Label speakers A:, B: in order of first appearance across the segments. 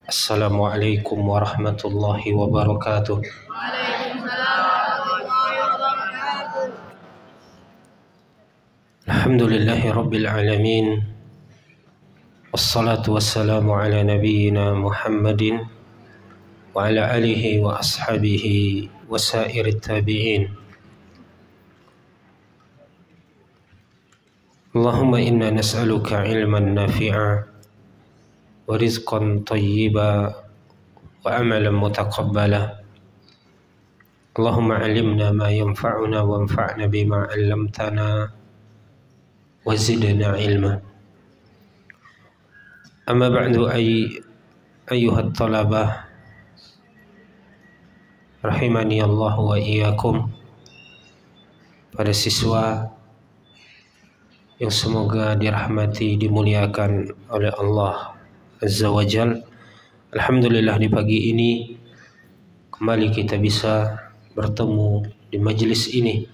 A: Assalamualaikum warahmatullahi wabarakatuh. Alhamdulillahi rabbil alamin. Wassalatu wassalamu ala nabiyyina Muhammadin wa ala alihi wa ashabihi wa sairit tabi'in. Allahumma inna nas'aluka ilman nafi'a wa rizqan tayyiba wa amalan mutaqabbala. Allahumma alimna ma yanfa'una wa anfa'na bima 'allamtana wa zidna ilma. Amma ba'du, ayyuhat talabah rahimani Allah wa iyyakum. Para siswa yang semoga dirahmati, dimuliakan oleh Allah Azza wa Jal. Alhamdulillah, di pagi ini kembali kita bisa bertemu di majelis ini,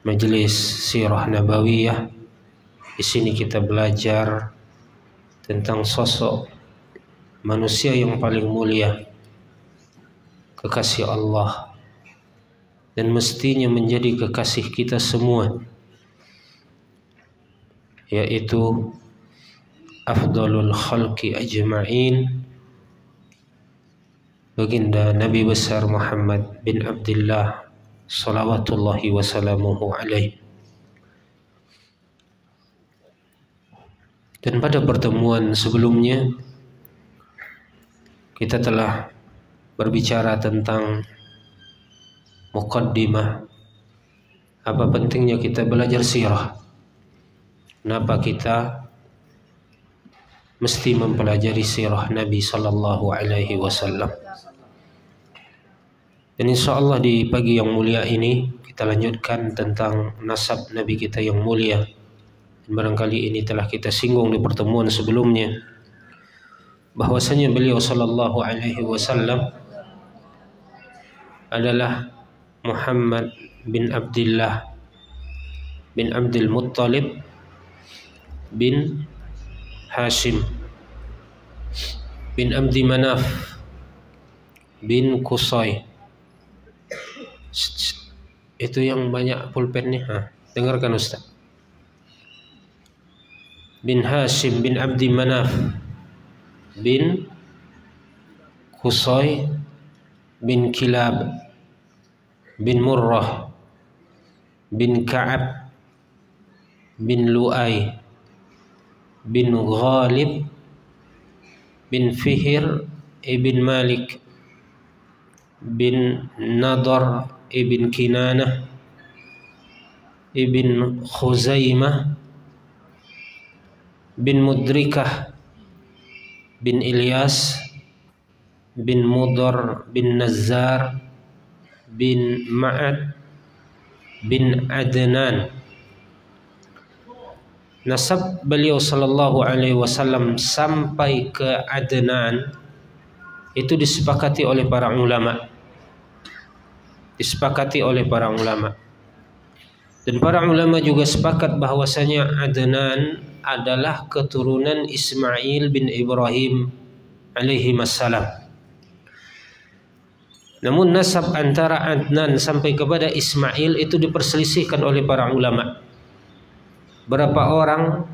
A: majelis Sirah Nabawiyah. Di sini kita belajar tentang sosok manusia yang paling mulia, kekasih Allah, dan mestinya menjadi kekasih kita semua, yaitu afdalul khalqi ajma'in, baginda Nabi besar Muhammad bin Abdullah salawatullahi wasalamuhu alaih. Dan pada pertemuan sebelumnya kita telah berbicara tentang muqaddimah, apa pentingnya kita belajar sirah, kenapa kita mesti mempelajari sirah Nabi sallallahu alaihi wasallam. Dan insyaallah di pagi yang mulia ini kita lanjutkan tentang nasab Nabi kita yang mulia. Dan barangkali ini telah kita singgung di pertemuan sebelumnya, bahwasanya beliau sallallahu alaihi wasallam adalah Muhammad bin Abdullah bin Abdul Muttalib bin Hashim bin Abdi Manaf bin Qusay. Itu yang banyak pulpen nih, dengarkan Ustaz. Bin Hashim bin Abdi Manaf bin Qusay bin Kilab bin Murrah bin Ka'ab bin Lu'ay bin Ghalib bin Fihir ibn Malik bin Nadar ibn Kinanah ibn Khuzaimah bin Mudrikah bin Ilyas bin Mudar bin Nazzar bin Ma'ad bin Adnan. Nasab beliau sallallahu alaihi wasallam sampai ke Adnan itu disepakati oleh para ulama. Dan para ulama juga sepakat bahwasanya Adnan adalah keturunan Ismail bin Ibrahim alaihi wassalam. Namun nasab antara Adnan sampai kepada Ismail itu diperselisihkan oleh para ulama. Berapa orang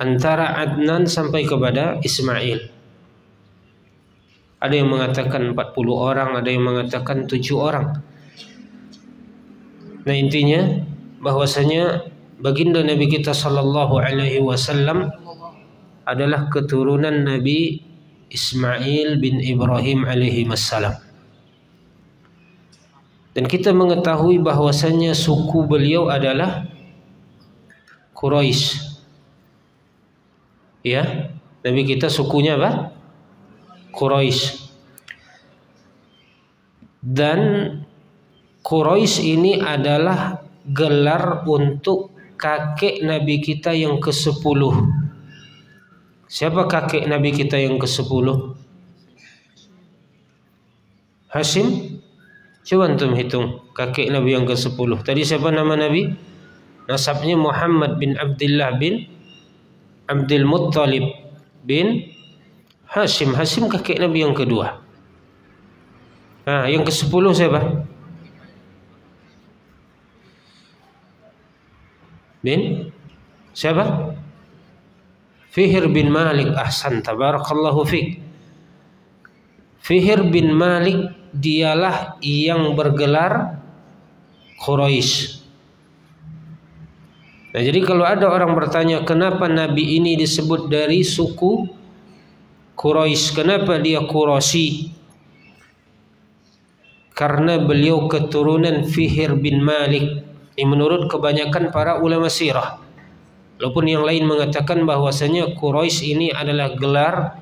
A: antara Adnan sampai kepada Ismail? Ada yang mengatakan 40 orang, ada yang mengatakan 7 orang. Nah, intinya bahwasanya baginda Nabi kita sallallahu alaihi wasallam adalah keturunan Nabi Ismail bin Ibrahim alaihi wassalam. Dan kita mengetahui bahwasanya suku beliau adalah Quraisy. Ya, Nabi kita sukunya apa? Quraisy. Dan Quraisy ini adalah gelar untuk kakek Nabi kita yang ke-10. Siapa kakek Nabi kita yang ke-10? Hashim. Coba antum hitung kakek Nabi yang ke-10. Tadi siapa nama Nabi? Nasabnya Muhammad bin Abdullah bin Abdul Muttalib bin Hashim. Hashim kakek Nabi yang kedua. Yang ke-10 siapa? Siapa? Fihr bin Malik. Ahsan, tabarakallahu fiik. Fihr bin Malik dialah yang bergelar Quraisy. Nah, jadi kalau ada orang bertanya kenapa Nabi ini disebut dari suku Quraisy, kenapa dia Quraisy? Karena beliau keturunan Fihr bin Malik. Ini menurut kebanyakan para ulama sirah. Walaupun yang lain mengatakan bahwasanya Quraisy ini adalah gelar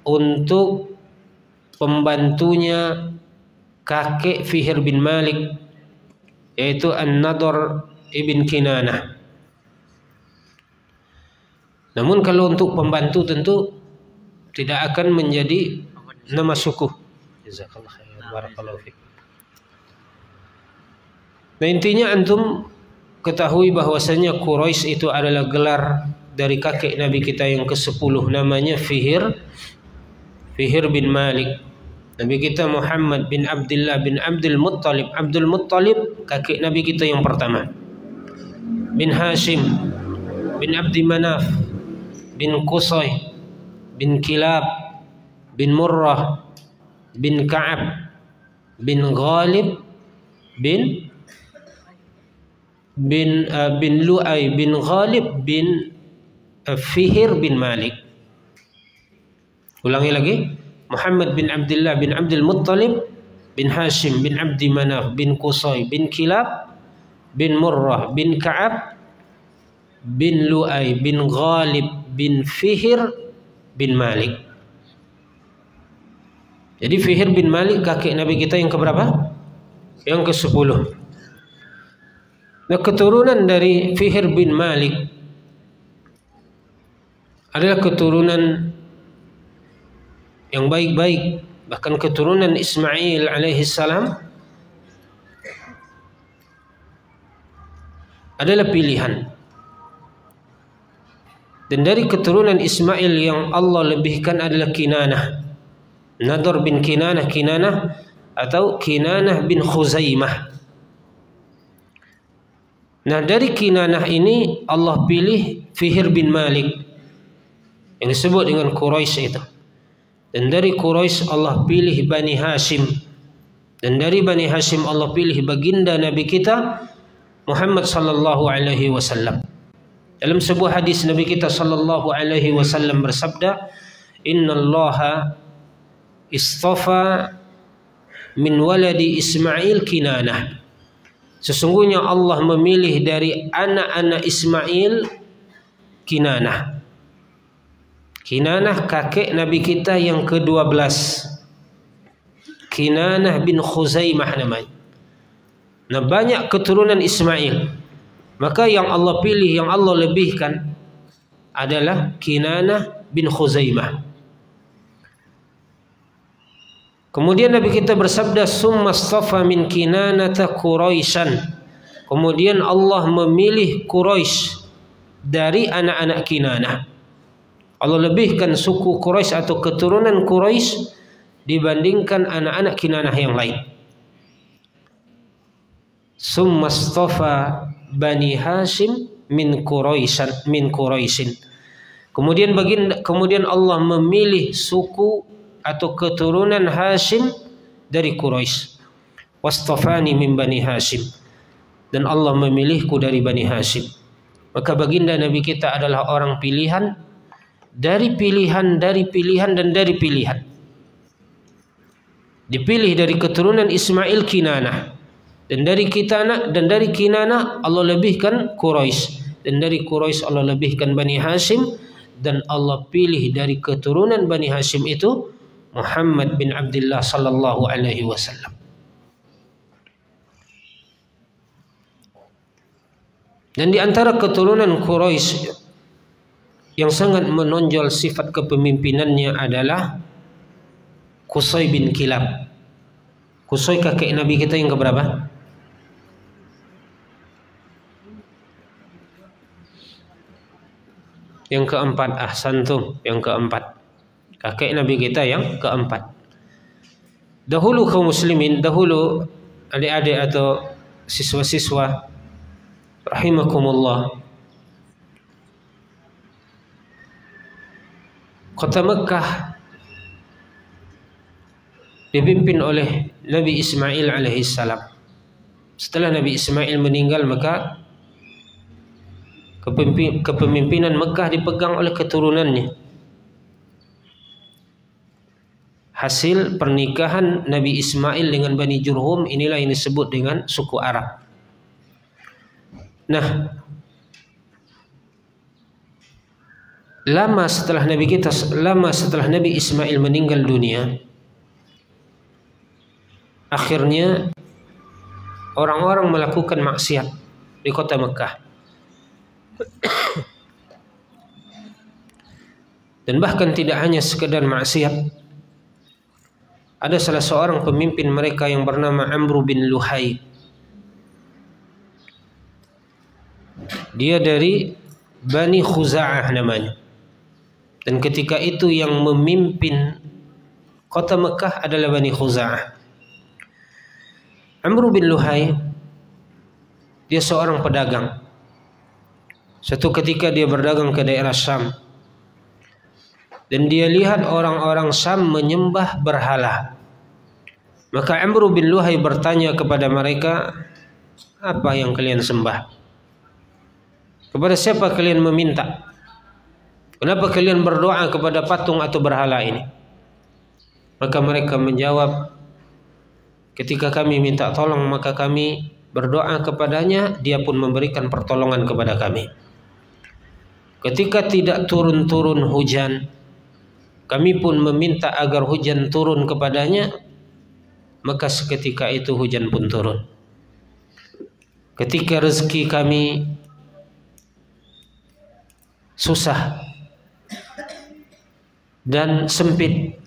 A: untuk pembantunya kakek Fihr bin Malik, yaitu An-Nadhr ibn Kinanah. Namun kalau untuk pembantu tentu tidak akan menjadi nama suku. Jazakallahu khairan, barakallahu fiik. Nah, intinya antum ketahui bahwasanya Quraisy itu adalah gelar dari kakek Nabi kita yang ke-10, namanya Fihr bin Malik. Nabi kita Muhammad bin Abdullah bin Abdul Muttalib. Abdul Muttalib kakek Nabi kita yang pertama. Bin Hashim bin Abdi Manaf bin Qusay bin Kilab bin Murrah bin Ka'ab bin Ghalib bin Lu'ay bin Ghalib bin Fihr bin Malik. Ulangi lagi. Muhammad bin Abdullah bin Abdul Muttalib bin Hashim bin Abdi Manaf bin Qusay bin Kilab bin Murrah bin Ka'ab bin Lu'ay bin Ghalib bin Fihr bin Malik. Jadi Fihr bin Malik kakek Nabi kita yang keberapa? Yang ke-10. Nah, keturunan dari Fihr bin Malik adalah keturunan yang baik-baik, bahkan keturunan Ismail alaihissalam adalah pilihan. Dan dari keturunan Ismail yang Allah lebihkan adalah Kinanah, Nadhr bin Kinanah atau Kinanah bin Khuzaimah. Nah, dari Kinanah ini Allah pilih Fihr bin Malik yang disebut dengan Quraisy itu. Dan dari Quraisy Allah pilih Bani Hashim. Dan dari Bani Hashim Allah pilih baginda Nabi kita Muhammad sallallahu alaihi wasallam. Dalam sebuah hadis Nabi kita sallallahu alaihi wasallam bersabda, "Innallaha istafa min waladi Ismail Kinanah." Sesungguhnya Allah memilih dari anak-anak Ismail Kinanah. Kinanah kakek Nabi kita yang ke-12. Kinanah bin Khuzaimah namanya. Nah, banyak keturunan Ismail. Maka yang Allah pilih, yang Allah lebihkan adalah Kinanah bin Khuzaimah. Kemudian Nabi kita bersabda, "Summa astafa min Kinanata Quraisyan." Kemudian Allah memilih Quraisy dari anak-anak Kinanah. Allah lebihkan suku Quraisy atau keturunan Quraisy dibandingkan anak-anak Kinanah yang lain. Summa astafa Bani Hashim min Quraisyin. Kemudian Allah memilih suku atau keturunan Hashim dari Quraisy. Wastafani min Bani Hashim. Dan Allah memilihku dari Bani Hashim. Maka baginda Nabi kita adalah orang pilihan dari pilihan, dan dari pilihan. Dipilih dari keturunan Ismail Kinanah. Dan dari Kinanah Allah lebihkan Quraisy. Dan dari Quraisy Allah lebihkan Bani Hashim. Dan Allah pilih dari keturunan Bani Hashim itu Muhammad bin Abdullah sallallahu alaihi wasallam. Dan di antara keturunan Quraisy yang sangat menonjol sifat kepemimpinannya adalah Qusay bin Kilab. Qusay kakek Nabi kita yang keberapa? Yang keempat. Ahsantum, yang keempat. kakek Nabi kita yang keempat. Dahulu kaum muslimin, dahulu adik-adik atau siswa-siswa rahimakumullah, kota Mekah dipimpin oleh Nabi Ismail alaihissalam. Setelah Nabi Ismail meninggal, maka kepemimpinan Mekah dipegang oleh keturunannya. Hasil pernikahan Nabi Ismail dengan Bani Jurhum, inilah yang disebut dengan suku Arab. Nah, lama setelah Nabi Ismail meninggal dunia, akhirnya orang-orang melakukan maksiat di kota Mekah. Dan bahkan tidak hanya sekedar maksiat, ada salah seorang pemimpin mereka yang bernama Amr bin Luhai. Dia dari Bani Khuza'ah namanya. Dan ketika itu yang memimpin kota Mekah adalah Bani Khuza'ah. Amr bin Luhai, dia seorang pedagang. Suatu ketika dia berdagang ke daerah Syam, dan dia lihat orang-orang Syam menyembah berhala. Maka Amr bin Luhai bertanya kepada mereka, apa yang kalian sembah? Kepada siapa kalian meminta? Kenapa kalian berdoa kepada patung atau berhala ini? Maka mereka menjawab, ketika kami minta tolong maka kami berdoa kepadanya, dia pun memberikan pertolongan kepada kami. Ketika tidak turun-turun hujan, kami pun meminta agar hujan turun kepadanya, maka seketika itu hujan pun turun. Ketika rezeki kami susah dan sempit,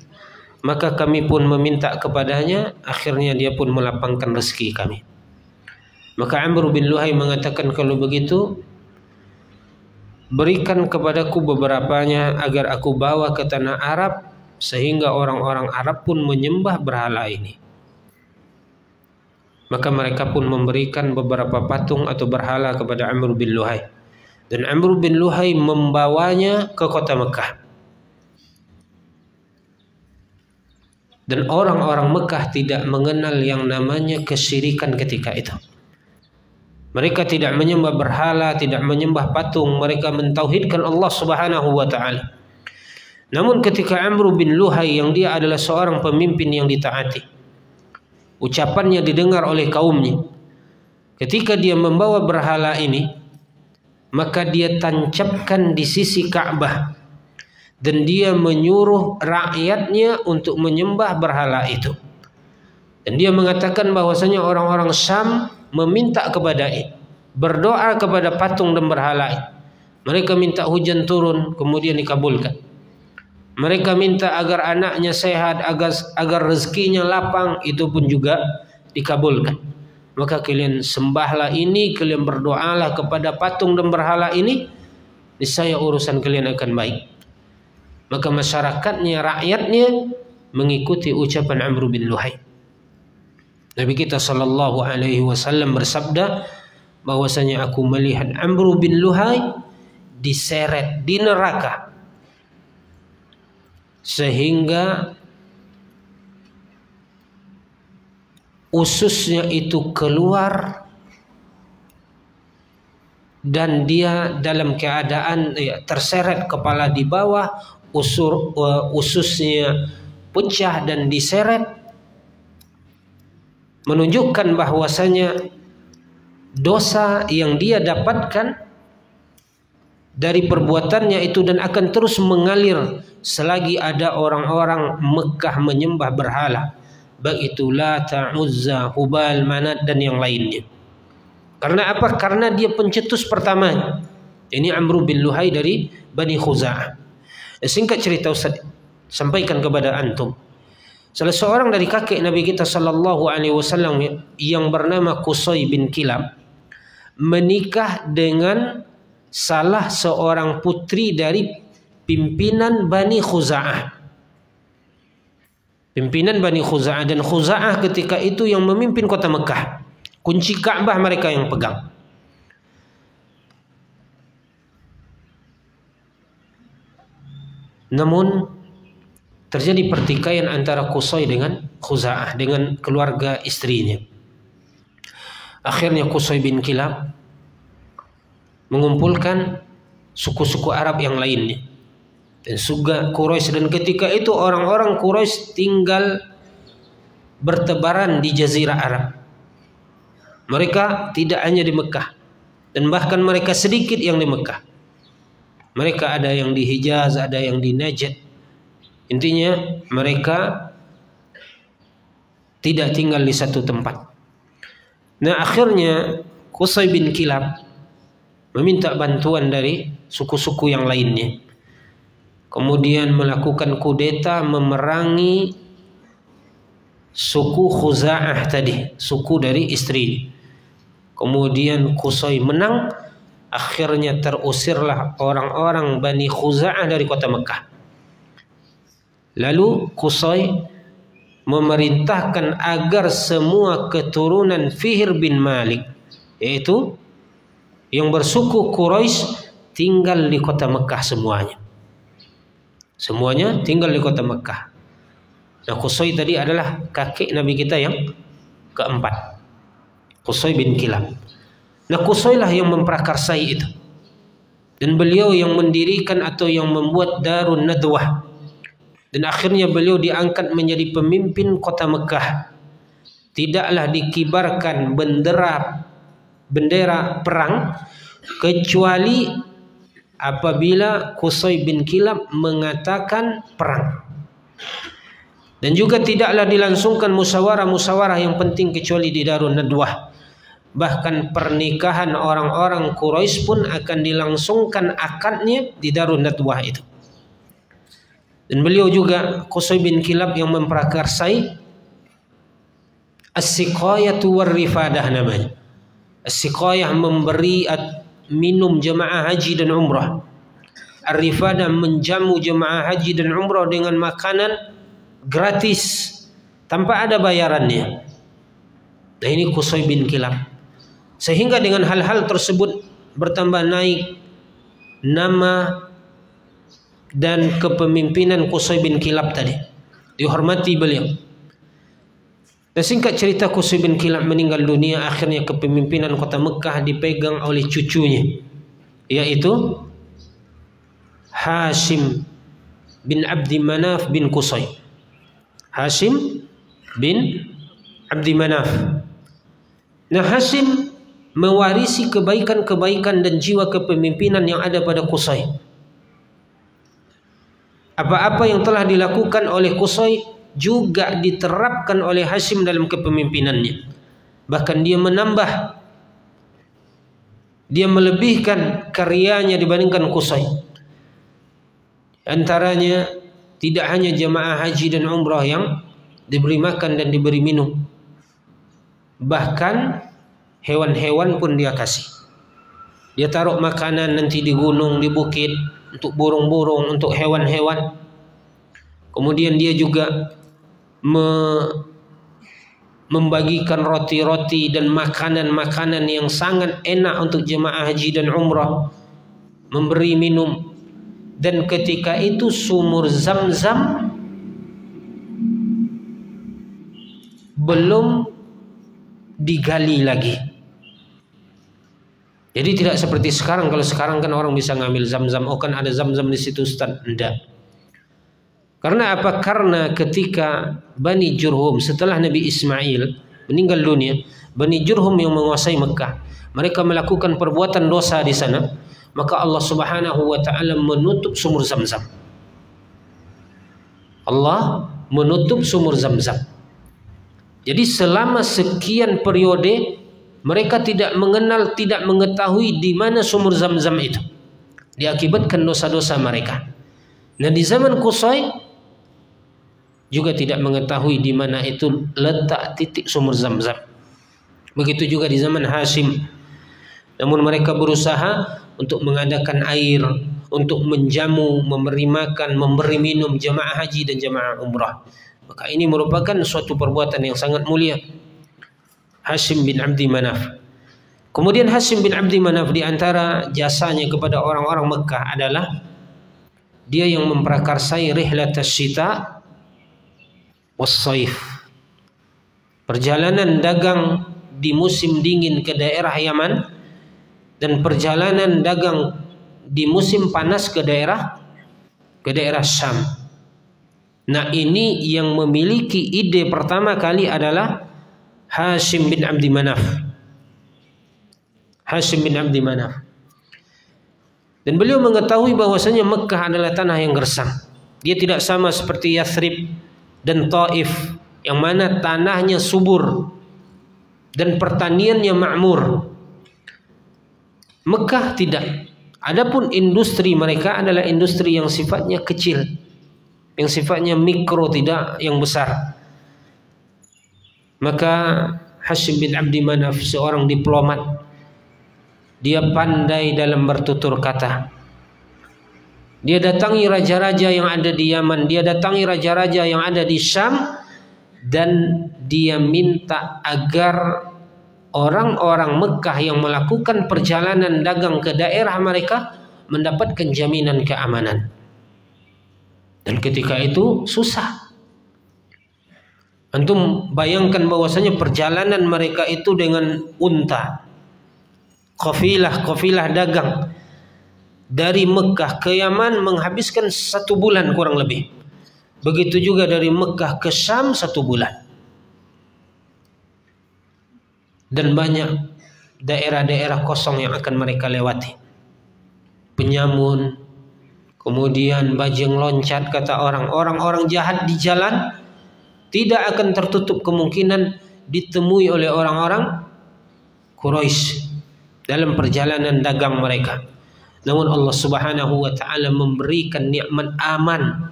A: maka kami pun meminta kepadanya, akhirnya dia pun melapangkan rezeki kami. Maka Amr bin Luhai mengatakan, kalau begitu berikan kepadaku beberapanya agar aku bawa ke tanah Arab, sehingga orang-orang Arab pun menyembah berhala ini. Maka mereka pun memberikan beberapa patung atau berhala kepada Amr bin Luhai. Dan Amr bin Luhai membawanya ke kota Mekah. Dan orang-orang Mekah tidak mengenal yang namanya kesyirikan ketika itu. Mereka tidak menyembah berhala, tidak menyembah patung. Mereka mentauhidkan Allah Subhanahu wa ta'ala. Namun ketika Amr bin Luhai, yang dia adalah seorang pemimpin yang ditaati, ucapannya didengar oleh kaumnya, ketika dia membawa berhala ini, maka dia tancapkan di sisi Ka'bah, dan dia menyuruh rakyatnya untuk menyembah berhala itu. Dan dia mengatakan bahwasanya orang-orang Syam meminta kepada berdoa kepada patung dan berhala. Mereka minta hujan turun, kemudian dikabulkan. Mereka minta agar anaknya sehat, agar rezekinya lapang, itu pun juga dikabulkan. Maka kalian sembahlah ini, kalian berdoalah kepada patung dan berhala ini, niscaya urusan kalian akan baik. Maka masyarakatnya, rakyatnya mengikuti ucapan Amr bin Luhai. Nabi kita sallallahu alaihi wasallam bersabda bahwasanya, aku melihat Amr bin Luhai diseret di neraka sehingga ususnya itu keluar dan dia dalam keadaan terseret, kepala di bawah, ususnya pecah dan diseret, menunjukkan bahwasanya dosa yang dia dapatkan dari perbuatannya itu dan akan terus mengalir selagi ada orang-orang Mekah menyembah berhala, baik itu Lata, Uzza, Hubal, Manat dan yang lainnya. Karena apa? Karena dia pencetus pertama. Ini Amr bin Luhai dari Bani Khuza'ah. Singkat cerita Ustaz sampaikan kepada antum. Salah seorang dari kakek Nabi kita sallallahu alaihi wasallam yang bernama Qusay bin Kilab menikah dengan salah seorang putri dari pimpinan Bani Khuza'ah. pimpinan Bani Khuza'ah, dan Khuza'ah ketika itu yang memimpin kota Mekah. Kunci Ka'bah mereka yang pegang. Namun terjadi pertikaian antara Qusay dengan Khuza'ah, dengan keluarga istrinya. Akhirnya Qusay bin Kilab mengumpulkan suku-suku Arab yang lainnya dan juga Quraisy, dan ketika itu orang-orang Quraisy tinggal bertebaran di Jazirah Arab. Mereka tidak hanya di Mekah, dan bahkan mereka sedikit yang di Mekah. Mereka ada yang di Hijaz, ada yang di Najd. Intinya mereka tidak tinggal di satu tempat. Nah, akhirnya Qusay bin Kilab meminta bantuan dari suku-suku yang lainnya. Kemudian melakukan kudeta memerangi suku Khuza'ah tadi, suku dari istri. Kemudian Qusay menang. Akhirnya terusirlah orang-orang Bani Khuza'ah dari kota Mekah. Lalu Qusay memerintahkan agar semua keturunan Fihr bin Malik, yaitu yang bersuku Quraisy, tinggal di kota Mekah semuanya. Semuanya tinggal di kota Mekah. Nah, Qusay tadi adalah kakek Nabi kita yang keempat, Qusay bin Kilab. Nah, Qusay lah yang memprakarsai itu, dan beliau yang mendirikan atau yang membuat Darun Nadwah, dan akhirnya beliau diangkat menjadi pemimpin kota Mekah. Tidaklah dikibarkan bendera perang kecuali apabila Qusay bin Kilab mengatakan perang, dan juga tidaklah dilangsungkan musyawarah yang penting kecuali di Darun Nadwah. Bahkan pernikahan orang-orang Quraisy pun akan dilangsungkan akadnya di Darun Nadwah itu. Dan beliau juga Qusay bin Kilab yang memprakarsai as-siqayatu war-rifadah namanya. As-siqayah memberi minum jemaah haji dan umrah. Ar-rifadah menjamu jemaah haji dan umrah dengan makanan gratis tanpa ada bayarannya. Nah, ini Qusay bin Kilab. Sehingga dengan hal-hal tersebut bertambah naik nama dan kepemimpinan Qusay bin Kilab tadi. Dihormati beliau. Dan singkat cerita, Qusay bin Kilab meninggal dunia. Akhirnya kepemimpinan kota Mekah dipegang oleh cucunya, yaitu Hashim bin Abdi Manaf bin Qusay. Hashim bin Abdi Manaf. Nah, Hashim mewarisi kebaikan-kebaikan dan jiwa kepemimpinan yang ada pada Qusay. Apa-apa yang telah dilakukan oleh Qusay juga diterapkan oleh Hashim dalam kepemimpinannya. Bahkan dia menambah, dia melebihkan karyanya dibandingkan Qusay. Antaranya tidak hanya jemaah haji dan umrah yang diberi makan dan diberi minum, bahkan hewan-hewan pun dia kasih. Dia taruh makanan nanti di gunung, di bukit, untuk burung-burung, untuk hewan-hewan. Kemudian dia juga membagikan roti-roti dan makanan-makanan yang sangat enak untuk jemaah haji dan umrah, memberi minum. Dan ketika itu sumur Zam-Zam belum digali lagi. Jadi tidak seperti sekarang. Kalau sekarang kan orang bisa ngambil Zam-Zam, oh kan ada Zam-Zam di situ Ustaz. Enggak. Karena apa? Karena ketika Bani Jurhum setelah Nabi Ismail meninggal dunia, Bani Jurhum yang menguasai Mekah, mereka melakukan perbuatan dosa di sana, maka Allah Subhanahu wa taala menutup sumur Zam-Zam. Allah menutup sumur Zam-Zam. Jadi selama sekian periode mereka tidak mengenal, tidak mengetahui di mana sumur Zam-Zam itu, diakibatkan dosa-dosa mereka. Nah, di zaman Qusay juga tidak mengetahui di mana itu letak titik sumur Zam-Zam. Begitu juga di zaman Hashim. Namun mereka berusaha untuk mengadakan air, untuk menjamu, memberi makan, memberi minum jemaah haji dan jemaah umrah. Maka ini merupakan suatu perbuatan yang sangat mulia. Hashim bin Abdi Manaf. Kemudian Hashim bin Abdi Manaf, di antara jasanya kepada orang-orang Mekah adalah dia yang memprakarsai rihlat asyita was-saif, perjalanan dagang di musim dingin ke daerah Yaman dan perjalanan dagang di musim panas ke daerah Syam. Nah, ini yang memiliki ide pertama kali adalah Hashim bin Abdi Manaf. Hashim bin Abdi Manaf. Dan beliau mengetahui bahwasanya Mekah adalah tanah yang gersang. Dia tidak sama seperti Yathrib dan Taif yang mana tanahnya subur dan pertaniannya makmur. Mekah tidak. Adapun industri mereka adalah industri yang sifatnya kecil, yang sifatnya mikro, tidak yang besar. Maka Hashim bin Abdi Manaf seorang diplomat. Dia pandai dalam bertutur kata. Dia datangi raja-raja yang ada di Yaman, dia datangi raja-raja yang ada di Syam, dan dia minta agar orang-orang Mekah yang melakukan perjalanan dagang ke daerah mereka mendapatkan jaminan keamanan. Dan ketika itu susah. Antum bayangkan bahwasanya perjalanan mereka itu dengan unta, kafilah dagang dari Mekah ke Yaman menghabiskan 1 bulan kurang lebih. Begitu juga dari Mekah ke Syam 1 bulan. Dan banyak daerah-daerah kosong yang akan mereka lewati. Penyamun, kemudian bajing loncat, kata orang-orang jahat di jalan tidak akan tertutup kemungkinan ditemui oleh orang-orang Quraisy dalam perjalanan dagang mereka. Namun Allah Subhanahu wa taala memberikan nikmat aman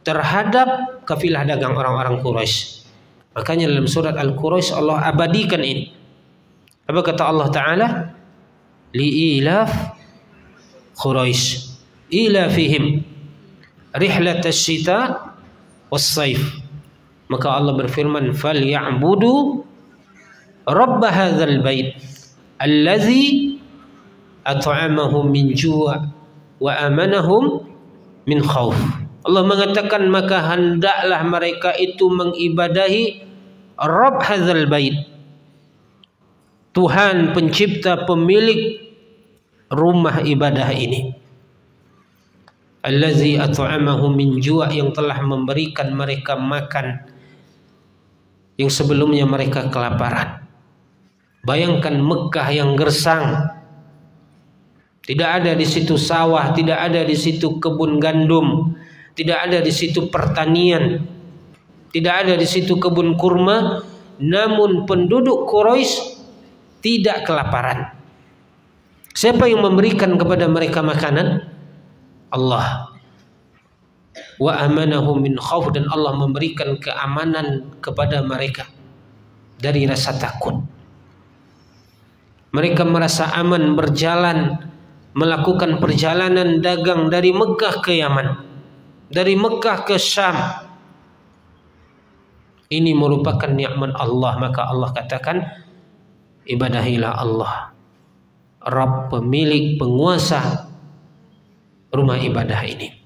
A: terhadap kafilah dagang orang-orang Quraisy. Makanya dalam surat Al-Quraisy Allah abadikan ini. Apa kata Allah Ta'ala? Li'ilaf Quraisy ilafihim rihlat asyita was-saif. Maka Allah berfirman, "Falyabudu rabb hadzal bait allazi at'amahum min ju' wa amanahum min khauf." Allah mengatakan, maka hendaklah mereka itu mengibadahi Rabb hadzal bait, Tuhan pencipta pemilik rumah ibadah ini, allazi at'amahum min ju', yang telah memberikan mereka makan yang sebelumnya mereka kelaparan. Bayangkan Mekah yang gersang, tidak ada di situ sawah, tidak ada di situ kebun gandum, tidak ada di situ pertanian, tidak ada di situ kebun kurma, namun penduduk Quraisy tidak kelaparan. Siapa yang memberikan kepada mereka makanan? Allah. Wa amanahum min khauf, dan Allah memberikan keamanan kepada mereka dari rasa takut. Mereka merasa aman berjalan, melakukan perjalanan dagang dari Mekah ke Yaman, dari Mekah ke Syam. Ini merupakan nikmat Allah. Maka Allah katakan, ibadahilah Allah, Rabb, pemilik, penguasa rumah ibadah ini.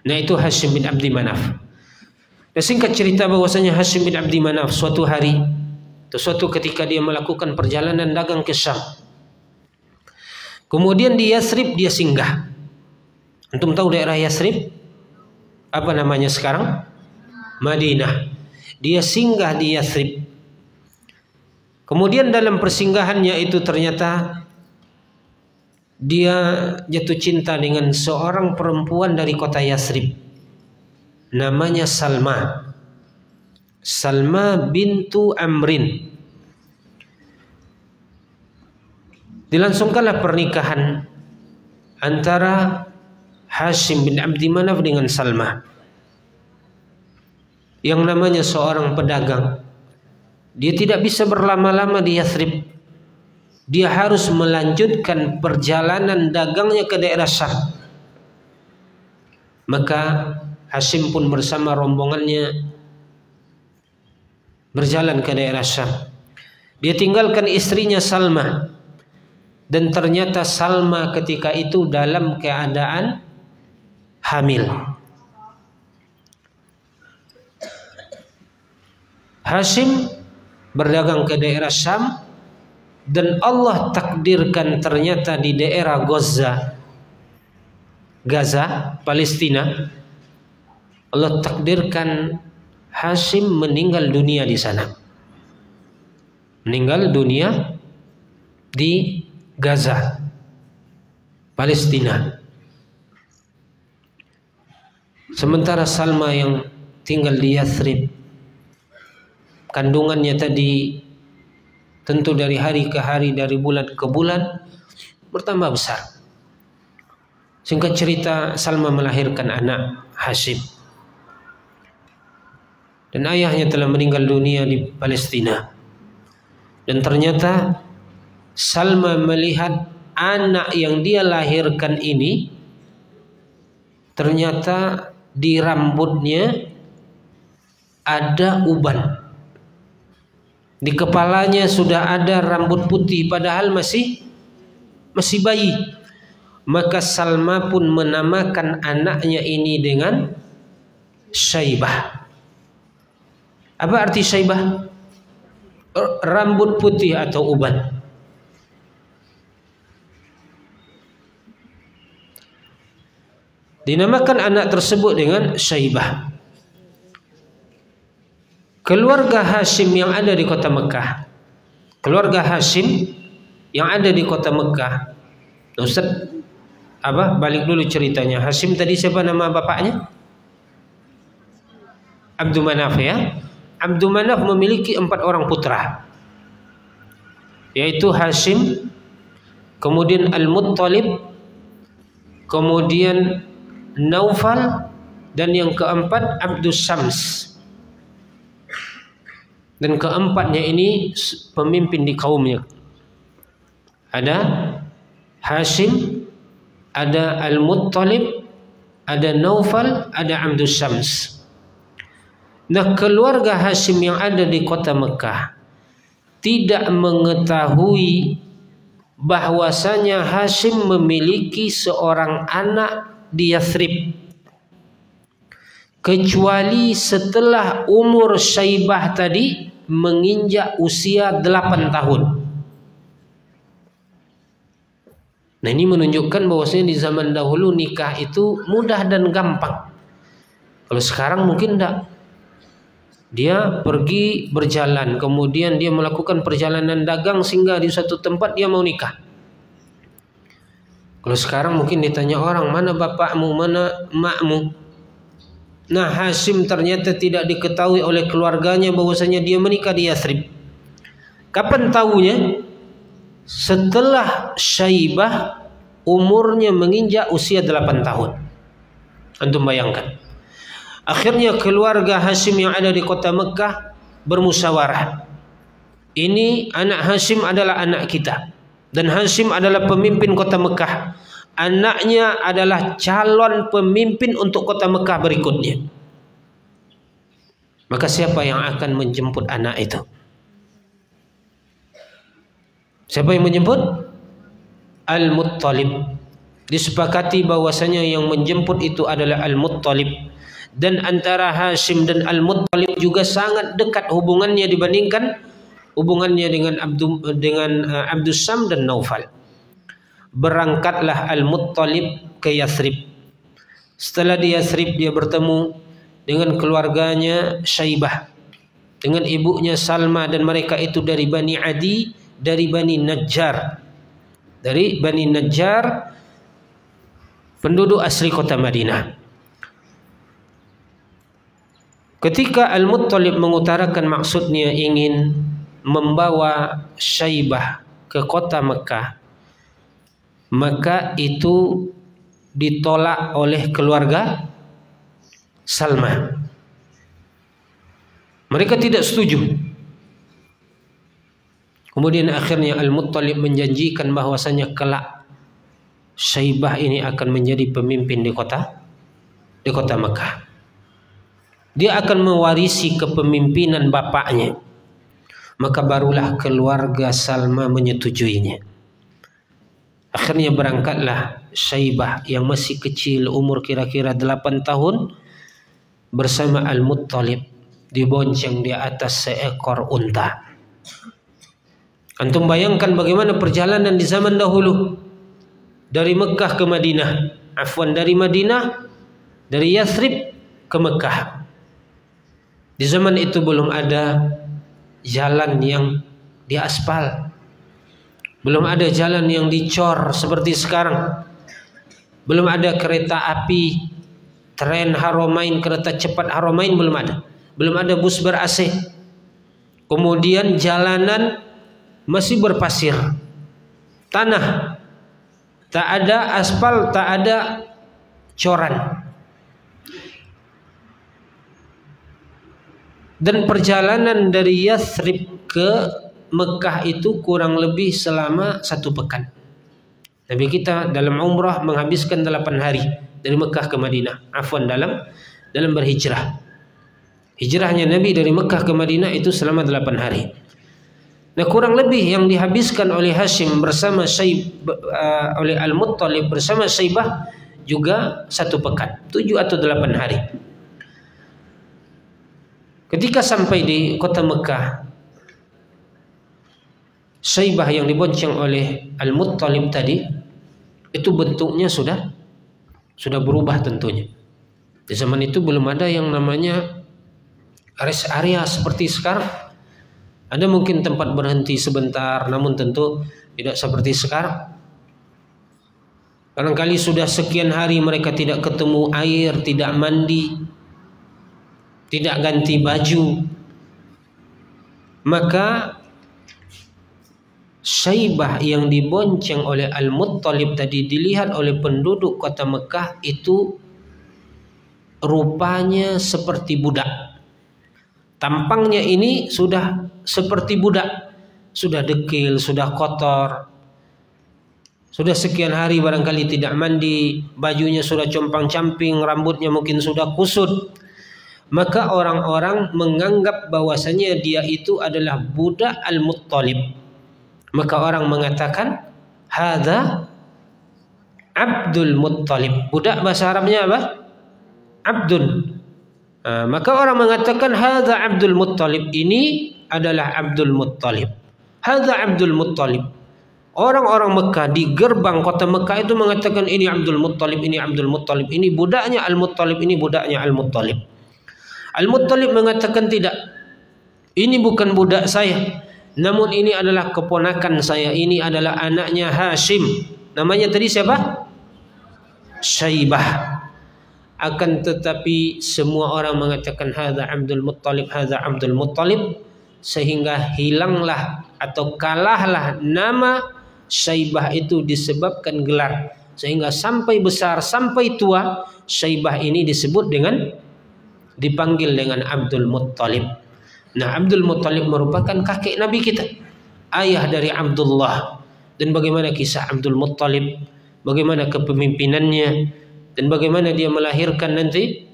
A: Nah, itu Hashim bin Abdi Manaf. Dan singkat cerita bahwasanya Hashim bin Abdi Manaf suatu hari, suatu ketika dia melakukan perjalanan dagang ke Syam. Kemudian di Yathrib dia singgah. Antum tahu daerah Yathrib? Apa namanya sekarang? Madinah. Dia singgah di Yathrib. Kemudian dalam persinggahannya itu ternyata dia jatuh cinta dengan seorang perempuan dari kota Yathrib. Namanya Salma. Salma bintu Amrin. Dilangsungkanlah pernikahan antara Hashim bin Abdi Manaf dengan Salma. Yang namanya seorang pedagang. Dia tidak bisa berlama-lama di Yathrib. Dia harus melanjutkan perjalanan dagangnya ke daerah Syam. Maka Hashim pun bersama rombongannya berjalan ke daerah Syam. Dia tinggalkan istrinya Salma, dan ternyata Salma ketika itu dalam keadaan hamil. Hashim berdagang ke daerah Syam, dan Allah takdirkan ternyata di daerah Gaza, Palestina, Allah takdirkan Hashim meninggal dunia di sana. Meninggal dunia di Gaza, Palestina. Sementara Salma yang tinggal di Yathrib, kandungannya tadi tentu dari hari ke hari, dari bulan ke bulan bertambah besar. Singkat cerita, Salma melahirkan anak Hashim, dan ayahnya telah meninggal dunia di Palestina. Dan ternyata Salma melihat anak yang dia lahirkan ini, ternyata di rambutnya ada uban, di kepalanya sudah ada rambut putih, padahal masih bayi. Maka Salma pun menamakan anaknya ini dengan Syaibah. Apa arti Syaibah? Rambut putih atau uban. Dinamakan anak tersebut dengan Syaibah. Keluarga Hashim yang ada di kota Mekah, keluarga Hashim yang ada di kota Mekah. Ustaz, balik dulu ceritanya. Hashim tadi siapa nama bapaknya? Abdul Manaf, ya. Abdul Manaf memiliki 4 orang putra, yaitu Hashim, kemudian Al-Muttalib, kemudian Naufal, dan yang keempat Abdus Syams. Dan keempatnya ini pemimpin di kaumnya. Ada Hashim, ada Al-Muttalib, ada Naufal, ada Abdus Syams. Nah, keluarga Hashim yang ada di kota Mekah tidak mengetahui bahwasanya Hashim memiliki seorang anak di Yathrib, kecuali setelah umur Syaibah tadi menginjak usia 8 tahun. Nah, ini menunjukkan bahwasanya di zaman dahulu nikah itu mudah dan gampang. Kalau sekarang mungkin tidak. Dia pergi berjalan, kemudian dia melakukan perjalanan dagang sehingga di suatu tempat dia mau nikah. Kalau sekarang mungkin ditanya orang, mana bapakmu, mana emakmu. Nah, Hashim ternyata tidak diketahui oleh keluarganya bahwasanya dia menikah di Yathrib. Kapan tahunya? Setelah Syaibah umurnya menginjak usia 8 tahun. Antum bayangkan. Akhirnya keluarga Hashim yang ada di kota Mekah bermusyawarah. Ini anak Hashim adalah anak kita, dan Hashim adalah pemimpin kota Mekah. Anaknya adalah calon pemimpin untuk kota Mekah berikutnya. Maka siapa yang akan menjemput anak itu? Siapa yang menjemput? Al-Muttalib. Disepakati bahwasanya yang menjemput itu adalah Al-Muttalib. Dan antara Hashim dan Al-Muttalib juga sangat dekat hubungannya dibandingkan hubungannya dengan Abdus Syam dan Naufal. Berangkatlah Al-Muttalib ke Yathrib. Setelah di Yathrib dia bertemu dengan keluarganya Syaibah, dengan ibunya Salma, dan mereka itu dari Bani Adi, dari Bani Najjar. Dari Bani Najjar, penduduk asli kota Madinah. Ketika Al-Muttalib mengutarakan maksudnya ingin membawa Syaibah ke kota Mekah, maka itu ditolak oleh keluarga Salma. Mereka tidak setuju. Kemudian akhirnya Al-Muttalib menjanjikan bahwasanya kelak Syaibah ini akan menjadi pemimpin di kota Mekah. dia akan mewarisi kepemimpinan bapaknya. Maka barulah keluarga Salma menyetujuinya. Akhirnya berangkatlah Syaibah yang masih kecil, umur kira-kira 8 tahun, bersama Al-Muttalib, dibonceng di atas seekor unta. Antum bayangkan bagaimana perjalanan di zaman dahulu dari Mekah ke Madinah, dari Madinah, dari Yathrib ke Mekah. Di zaman itu belum ada jalan yang diaspal, belum ada jalan yang dicor seperti sekarang, belum ada kereta api, tren Haramain, kereta cepat Haramain, belum ada bus ber-AC. Kemudian jalanan masih berpasir, tanah, tak ada aspal, tak ada coran. Dan perjalanan dari Yathrib ke Mekah itu kurang lebih selama 1 pekan. Nabi kita dalam umrah menghabiskan 8 hari dari Mekah ke Madinah. Dalam berhijrah. Hijrahnya Nabi dari Mekah ke Madinah itu selama 8 hari. Nah, kurang lebih yang dihabiskan oleh Hashim bersama oleh Al-Muttalib bersama Syaibah juga 1 pekan, 7 atau 8 hari. Ketika sampai di kota Mekah, Syaibah yang dibonceng oleh Al-Muttalib tadi itu bentuknya sudah berubah tentunya. Di zaman itu belum ada yang namanya rest area seperti sekarang. Ada mungkin tempat berhenti sebentar, namun tentu tidak seperti sekarang. Barangkali sudah sekian hari mereka tidak ketemu air, tidak mandi, tidak ganti baju. Maka Syaibah yang dibonceng oleh Al-Muttalib tadi dilihat oleh penduduk kota Mekah itu rupanya seperti budak. Tampangnya ini sudah seperti budak, sudah dekil, sudah kotor, sudah sekian hari barangkali tidak mandi, bajunya sudah compang-camping, rambutnya mungkin sudah kusut. Maka orang-orang menganggap bahwasanya dia itu adalah budak Al-Muttalib. Maka orang mengatakan hadza Abdul Muttalib. Budak bahasa Arabnya apa? Abdul. Maka orang mengatakan hadza Abdul Muttalib, ini adalah Abdul Muttalib. Hadza Abdul Muttalib. Orang-orang Mekah di gerbang kota Mekah itu mengatakan ini Abdul Muttalib, ini Abdul Muttalib, ini budaknya Al-Muttalib, ini budaknya Al-Muttalib. Al-Muttalib mengatakan tidak, ini bukan budak saya, namun ini adalah keponakan saya, ini adalah anaknya Hashim. Namanya tadi siapa? Syaibah. Akan tetapi semua orang mengatakan hadza Abdul Muttalib, hadza Abdul Muttalib, sehingga hilanglah atau kalahlah nama Syaibah itu disebabkan gelar, sehingga sampai besar sampai tua Syaibah ini dipanggil dengan Abdul Muttalib. Nah, Abdul Muttalib merupakan kakek Nabi kita, ayah dari Abdullah. Dan bagaimana kisah Abdul Muttalib, bagaimana kepemimpinannya, dan bagaimana dia melahirkan nanti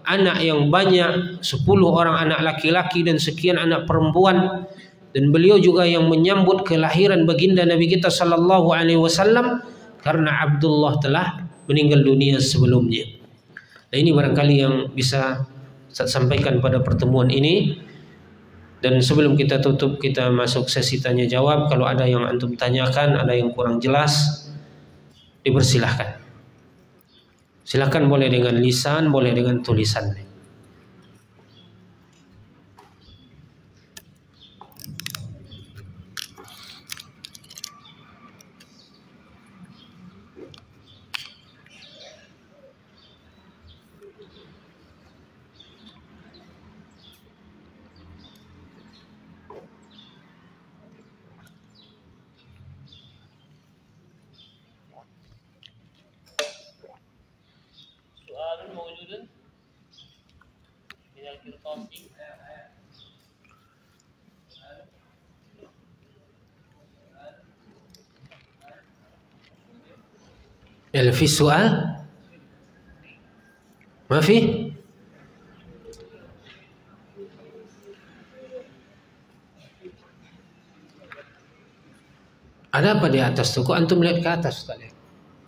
A: anak yang banyak, 10 orang anak laki-laki dan sekian anak perempuan. Dan beliau juga yang menyambut kelahiran baginda Nabi kita sallallahu alaihi wasallam, karena Abdullah telah meninggal dunia sebelumnya. Nah, ini barangkali yang bisa saya sampaikan pada pertemuan ini. Dan sebelum kita tutup, kita masuk sesi tanya jawab. Kalau ada yang antum tanyakan, ada yang kurang jelas, dipersilahkan. Silakan, boleh dengan lisan, boleh dengan tulisan. في سؤال Mafi? Ada apa di atas tuh? Kok antum lihat ke atas Ustaz?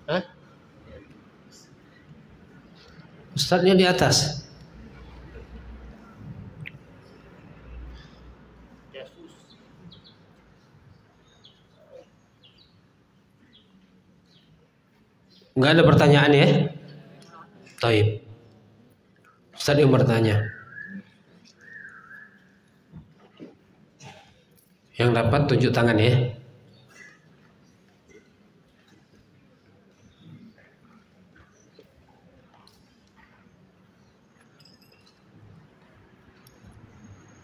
A: Hah? Ustaznya di atas. Enggak ada pertanyaan ya? Taib. Ustaz yang bertanya. Yang dapat tunjuk tangan ya.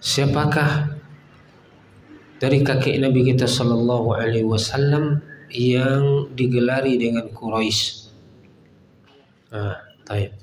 A: Siapakah dari kakek Nabi kita Sallallahu Alaihi Wasallam yang digelari dengan Quraisy? Taib.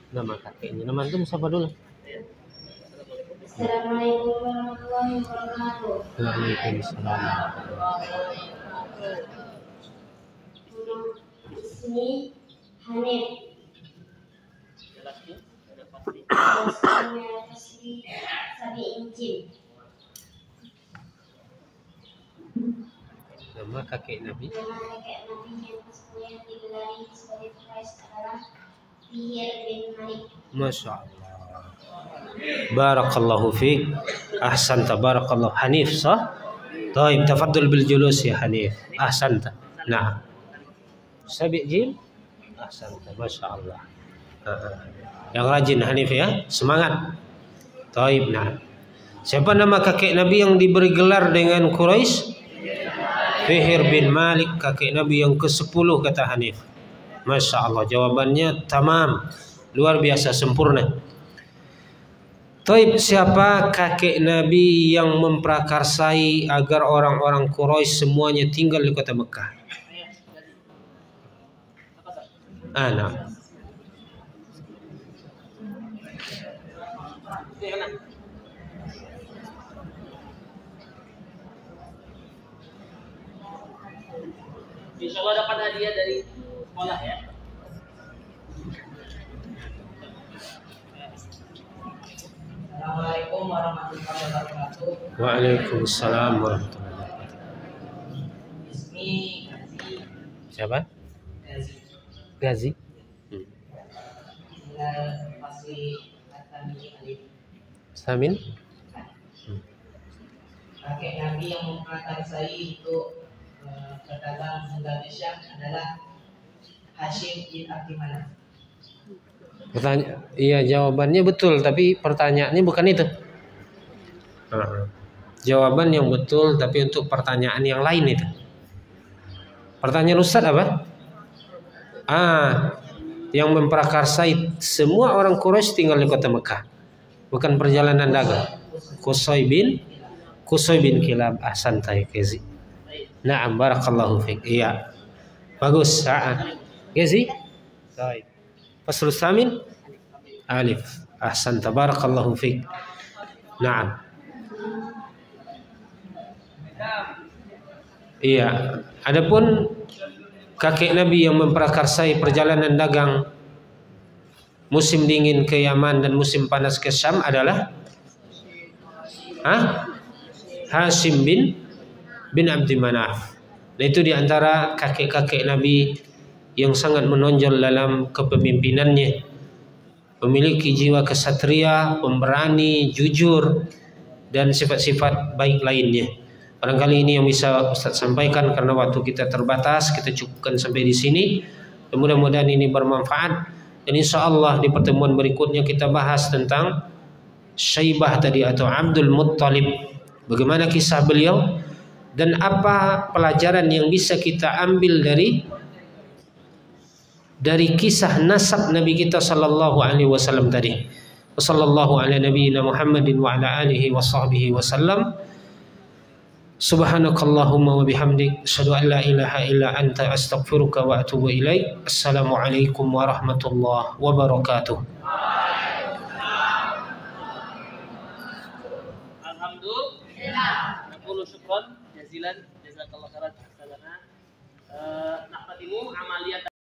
A: Nama kakeknya, nama antum siapa dulu?
B: Assalamualaikum warahmatullahi wabarakatuh.
A: Waalaikumsalam.
B: Ismi Hanif. Jelasnya tasbih Sabi Injil.
A: Nama kakek Nabi.
B: Nama kakek Nabi yang kemudian digelari sebagai Quraisy adalah Fihr bin Malik.
A: Masya Allah. Barakallahu fiik. Ahsanta, barakallahu. Hanif sah? Taib, tafaddal bil julus ya Hanif. Ahsanta. Nah. Sabi' jim? Ahsanta, Masya Allah. Yang rajin Hanif ya. Semangat. Taib, nah. Siapa nama kakek Nabi yang diberi gelar dengan Quraisy? Fihr bin Malik, kakek Nabi yang ke-10 kata Hanif. Masya Allah, jawabannya tamam, luar biasa, sempurna. Taib, siapa kakek Nabi yang memprakarsai agar orang-orang Quraisy semuanya tinggal di kota Mekah? Anak.
C: Insya Allah dapat hadiah dari sekolah ya. Assalamualaikum warahmatullahi wabarakatuh.
A: Waalaikumsalam warahmatullahi wabarakatuh.
C: Ismi Gazi.
A: Siapa?
C: Gazi.
A: Gazi.
C: Fasli Atami Alif.
A: Samin.
C: Kakek Nabi yang memprakarsai untuk pedagang Indonesia adalah Hashim bin Abdi Manaf.
A: Iya, jawabannya betul, tapi pertanyaannya bukan itu. Jawaban yang betul, tapi untuk pertanyaan yang lain itu. Pertanyaan Ustaz apa? Yang memprakarsai semua orang Quraisy tinggal di kota Mekah, bukan perjalanan dagang. Qusay bin Kilab. Ahsanta ya Gazi. Na'am, barakallahu fiik. Iya. Bagus. Gazi. Baik. Fasl Samin Alif. Ahsanta, barakallahu fiik. Na'am. Iya. Adapun kakek Nabi yang memprakarsai perjalanan dagang musim dingin ke Yaman dan musim panas ke Syam adalah Hashim bin Abdi Manaf. Nah, itu diantara kakek-kakek Nabi yang sangat menonjol dalam kepemimpinannya, memiliki jiwa kesatria, pemberani, jujur, dan sifat-sifat baik lainnya. Barangkali ini yang bisa Ustaz sampaikan karena waktu kita terbatas. Kita cukupkan sampai di sini. Mudah-mudahan ini bermanfaat. Dan insya Allah di pertemuan berikutnya kita bahas tentang Syaibah tadi atau Abdul Muttalib. Bagaimana kisah beliau dan apa pelajaran yang bisa kita ambil dari kisah nasab Nabi kita sallallahu alaihi wasallam tadi. Wassallallahu ala nabiyyina Muhammadin wa ala alihi wa sahbihi wasallam. Subhanakallahumma wa bihamdik, asyhadu an la ilaha illa anta, astaghfiruka wa atubu ilaik. Assalamualaikum warahmatullahi wabarakatuh.
D: Alhamdulillah. Naqulu syukran jazilan jazakallahu khairan. Nahmadimu amaliyat